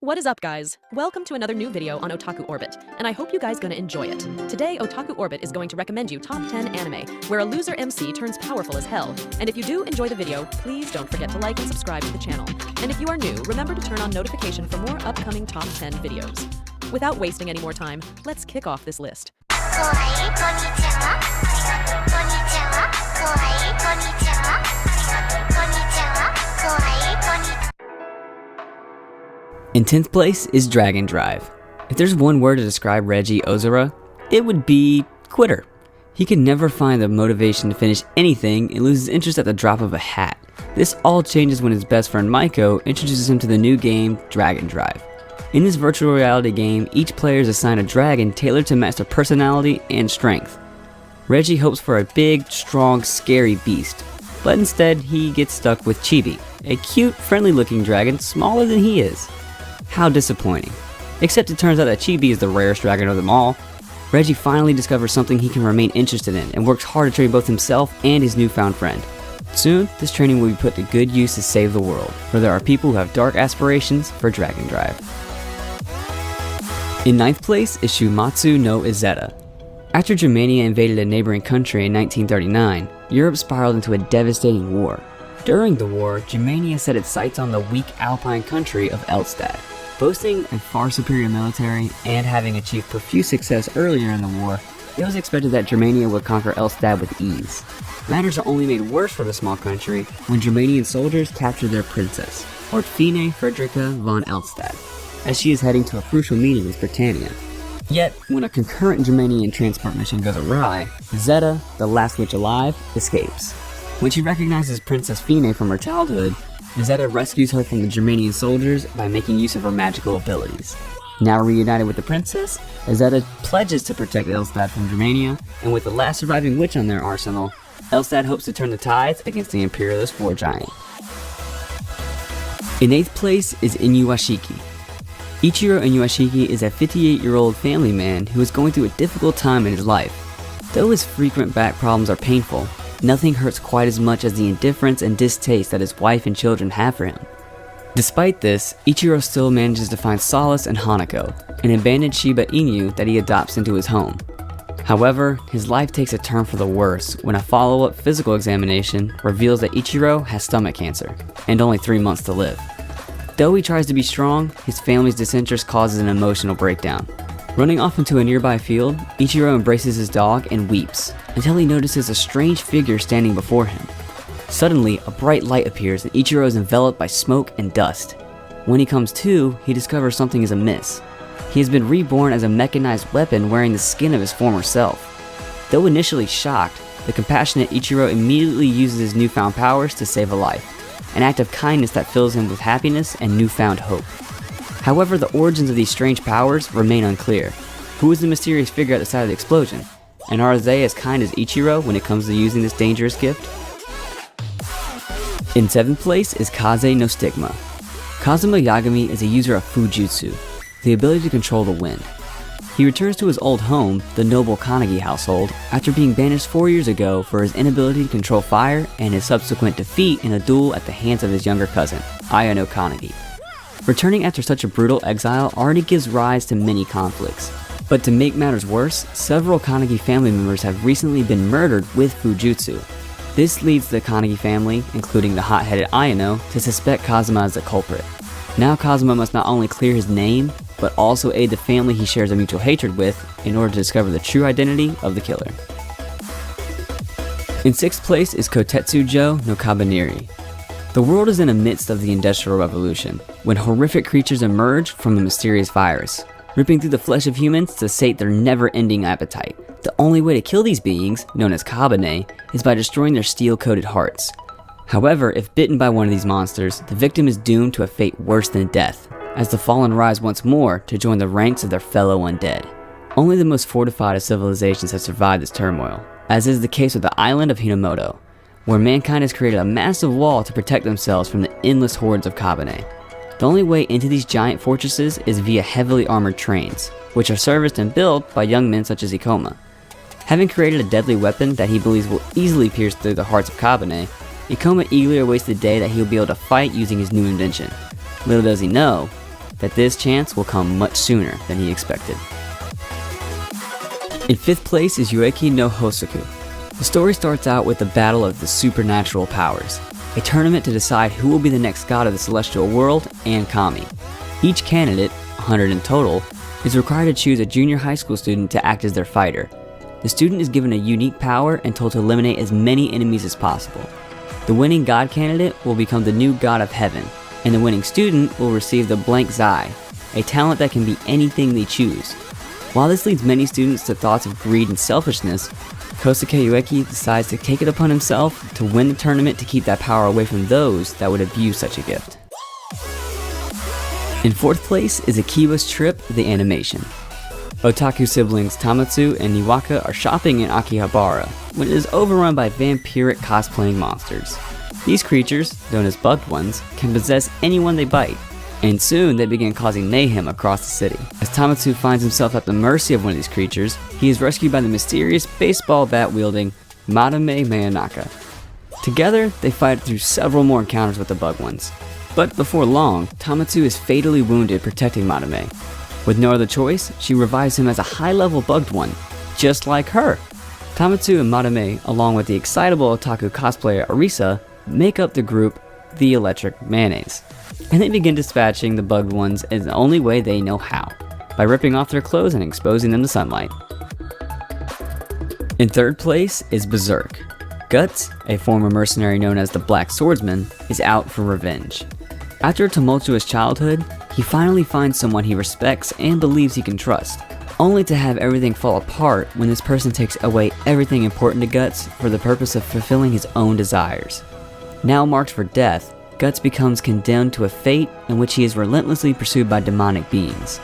What is up, guys? Welcome to another new video on Otaku Orbit, and I hope you guys gonna enjoy it. Today, Otaku Orbit is going to recommend you top 10 anime, where a loser MC turns powerful as hell. And if you do enjoy the video, please don't forget to like and subscribe to the channel. And if you are new, remember to turn on notification for more upcoming top 10 videos. Without wasting any more time, let's kick off this list. In 10th place is Dragon Drive. If there's one word to describe Reiji Ozura, it would be quitter. He can never find the motivation to finish anything and loses interest at the drop of a hat. This all changes when his best friend Maiko introduces him to the new game Dragon Drive. In this virtual reality game, each player is assigned a dragon tailored to match their personality and strength. Reggie hopes for a big, strong, scary beast, but instead he gets stuck with Chibi, a cute, friendly-looking dragon smaller than he is. How disappointing. Except it turns out that Chibi is the rarest dragon of them all. Reggie finally discovers something he can remain interested in and works hard to train both himself and his newfound friend. Soon, this training will be put to good use to save the world, for there are people who have dark aspirations for Dragon Drive. In 9th place is Shumatsu no Izetta. After Germania invaded a neighboring country in 1939, Europe spiraled into a devastating war. During the war, Germania set its sights on the weak Alpine country of Elstad. Boasting a far superior military and having achieved profuse success earlier in the war, it was expected that Germania would conquer Elstad with ease. Matters are only made worse for the small country when Germanian soldiers captured their princess, Ortfine Fredrika von Elstad, as she is heading to a crucial meeting with Britannia. Yet, when a concurrent Germanian transport mission goes awry, Zeta, the last witch alive, escapes. When she recognizes Princess Fine from her childhood, Zeta rescues her from the Germanian soldiers by making use of her magical abilities. Now reunited with the princess, Zeta pledges to protect Elstad from Germania, and with the last surviving witch on their arsenal, Elstad hopes to turn the tides against the imperialist war giant. In 8th place is Inuyashiki. Ichiro Inuyashiki is a 58-year-old family man who is going through a difficult time in his life. Though his frequent back problems are painful, nothing hurts quite as much as the indifference and distaste that his wife and children have for him. Despite this, Ichiro still manages to find solace in Hanako, an abandoned Shiba Inu that he adopts into his home. However, his life takes a turn for the worse when a follow-up physical examination reveals that Ichiro has stomach cancer, and only 3 months to live. Though he tries to be strong, his family's disinterest causes an emotional breakdown. Running off into a nearby field, Ichiro embraces his dog and weeps, until he notices a strange figure standing before him. Suddenly, a bright light appears and Ichiro is enveloped by smoke and dust. When he comes to, he discovers something is amiss. He has been reborn as a mechanized weapon wearing the skin of his former self. Though initially shocked, the compassionate Ichiro immediately uses his newfound powers to save a life, an act of kindness that fills him with happiness and newfound hope. However, the origins of these strange powers remain unclear. Who is the mysterious figure at the side of the explosion? And are they as kind as Ichiro when it comes to using this dangerous gift? In 7th place is Kaze no Stigma. Kazuma Yagami is a user of Fujutsu, the ability to control the wind. He returns to his old home, the noble Kanagi household, after being banished 4 years ago for his inability to control fire and his subsequent defeat in a duel at the hands of his younger cousin, Ayano Kanagi. Returning after such a brutal exile already gives rise to many conflicts. But to make matters worse, several Kanagi family members have recently been murdered with Fujutsu. This leads the Kanagi family, including the hot-headed Ayano, to suspect Kazuma as the culprit. Now Kazuma must not only clear his name, but also aid the family he shares a mutual hatred with in order to discover the true identity of the killer. In 6th place is Kotetsujo no Kabaneri. The world is in the midst of the Industrial Revolution, when horrific creatures emerge from a mysterious virus, ripping through the flesh of humans to sate their never-ending appetite. The only way to kill these beings, known as Kabane, is by destroying their steel-coated hearts. However, if bitten by one of these monsters, the victim is doomed to a fate worse than death, as the fallen rise once more to join the ranks of their fellow undead. Only the most fortified of civilizations have survived this turmoil, as is the case with the island of Hinamoto, where mankind has created a massive wall to protect themselves from the endless hordes of Kabane. The only way into these giant fortresses is via heavily armored trains, which are serviced and built by young men such as Ikoma. Having created a deadly weapon that he believes will easily pierce through the hearts of Kabane, Ikoma eagerly awaits the day that he will be able to fight using his new invention. Little does he know, that this chance will come much sooner than he expected. In 5th place is Yueki no Hosoku. The story starts out with the battle of the supernatural powers, a tournament to decide who will be the next god of the celestial world and kami. Each candidate, 100 in total, is required to choose a junior high school student to act as their fighter. The student is given a unique power and told to eliminate as many enemies as possible. The winning god candidate will become the new god of heaven, and the winning student will receive the blank Zai, a talent that can be anything they choose. While this leads many students to thoughts of greed and selfishness, Kosuke Yueki decides to take it upon himself to win the tournament to keep that power away from those that would abuse such a gift. In 4th place is Akiba's Trip, the animation. Otaku siblings Tamatsu and Niwaka are shopping in Akihabara when it is overrun by vampiric cosplaying monsters. These creatures, known as bugged ones, can possess anyone they bite, and soon they begin causing mayhem across the city. As Tamatsu finds himself at the mercy of one of these creatures, he is rescued by the mysterious baseball bat-wielding Madame Mayanaka. Together, they fight through several more encounters with the bugged ones. But before long, Tamatsu is fatally wounded protecting Madame. With no other choice, she revives him as a high-level bugged one, just like her. Tamatsu and Madame, along with the excitable otaku cosplayer Arisa, make up the group The Electric Mayonnaise, and they begin dispatching the bugged ones in the only way they know how, by ripping off their clothes and exposing them to sunlight. In 3rd place is Berserk. Guts, a former mercenary known as the Black Swordsman, is out for revenge. After a tumultuous childhood, he finally finds someone he respects and believes he can trust, only to have everything fall apart when this person takes away everything important to Guts for the purpose of fulfilling his own desires. Now marked for death, Guts becomes condemned to a fate in which he is relentlessly pursued by demonic beings.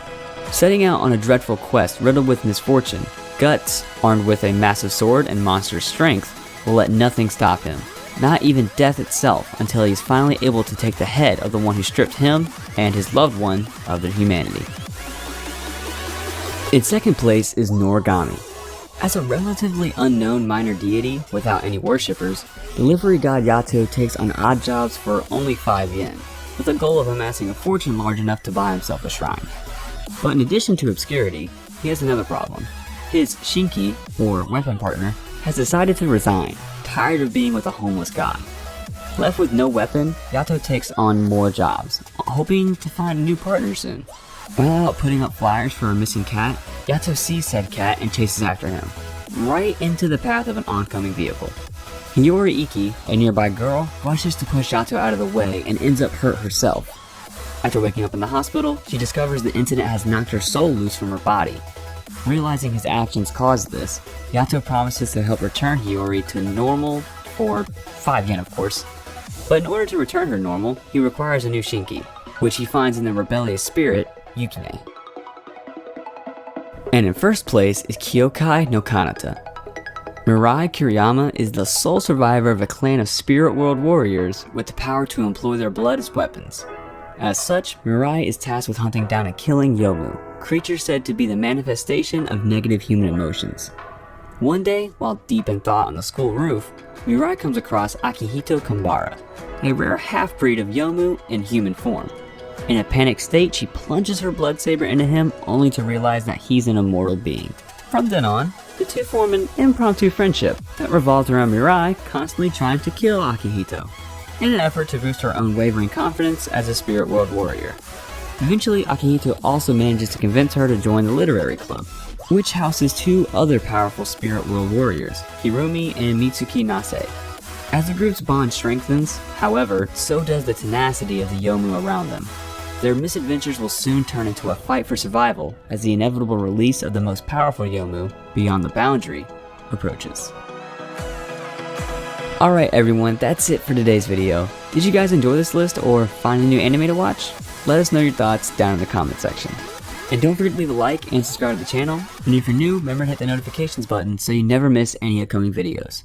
Setting out on a dreadful quest riddled with misfortune, Guts, armed with a massive sword and monstrous strength, will let nothing stop him, not even death itself, until he is finally able to take the head of the one who stripped him and his loved one of their humanity. In 2nd place is Noragami. As a relatively unknown minor deity without any worshippers, delivery god Yato takes on odd jobs for only 5 yen, with the goal of amassing a fortune large enough to buy himself a shrine. But in addition to obscurity, he has another problem. His Shinki, or weapon partner, has decided to resign, tired of being with a homeless god. Left with no weapon, Yato takes on more jobs, hoping to find a new partner soon. While out putting up flyers for a missing cat, Yato sees said cat and chases after him, right into the path of an oncoming vehicle. Hiyori Iki, a nearby girl, rushes to push Yato out of the way and ends up hurt herself. After waking up in the hospital, she discovers the incident has knocked her soul loose from her body. Realizing his actions caused this, Yato promises to help return Hiyori to normal, for 5 yen of course. But in order to return her normal, he requires a new Shinki, which he finds in the rebellious spirit, Yukine. And in 1st place is Kyokai no Kanata. Mirai Kiriyama is the sole survivor of a clan of spirit world warriors with the power to employ their blood as weapons. As such, Mirai is tasked with hunting down and killing Yomu, creatures said to be the manifestation of negative human emotions. One day, while deep in thought on the school roof, Mirai comes across Akihito Kambara, a rare half-breed of Yomu in human form. In a panicked state, she plunges her blood saber into him, only to realize that he's an immortal being. From then on, the two form an impromptu friendship that revolves around Mirai constantly trying to kill Akihito, in an effort to boost her own wavering confidence as a spirit world warrior. Eventually, Akihito also manages to convince her to join the literary club, which houses 2 other powerful spirit world warriors, Hirumi and Mitsuki Nase. As the group's bond strengthens, however, so does the tenacity of the Yomu around them. Their misadventures will soon turn into a fight for survival as the inevitable release of the most powerful Yomu, Beyond the Boundary, approaches. Alright everyone, that's it for today's video. Did you guys enjoy this list or find a new anime to watch? Let us know your thoughts down in the comment section. And don't forget to leave a like and subscribe to the channel. And if you're new, remember to hit the notifications button so you never miss any upcoming videos.